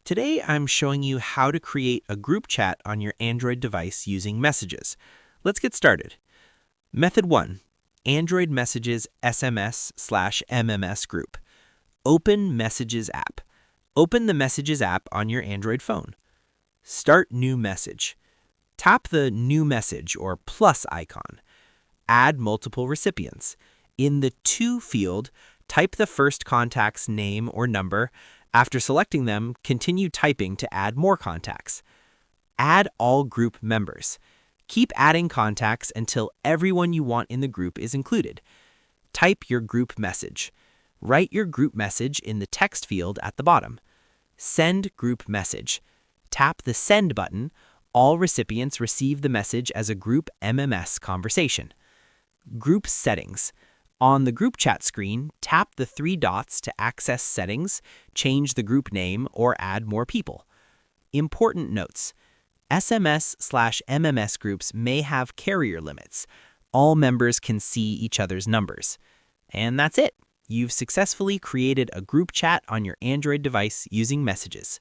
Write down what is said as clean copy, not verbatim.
Today I'm showing you how to create a group chat on your Android device using Messages. Let's get started. Method 1. Android Messages SMS/MMS group. Open Messages app. Open the Messages app on your Android phone. Start new message. Tap the new message or plus icon. Add multiple recipients. In the To field, type the first contact's name or number. After selecting them, continue typing to add more contacts. Add all group members. Keep adding contacts until everyone you want in the group is included. Type your group message. Write your group message in the text field at the bottom. Send group message. Tap the Send button. All recipients receive the message as a group MMS conversation. Group settings. On the group chat screen, tap the three dots to access settings, change the group name, or add more people. Important notes. SMS/MMS groups may have carrier limits. All members can see each other's numbers. And that's it. You've successfully created a group chat on your Android device using Messages.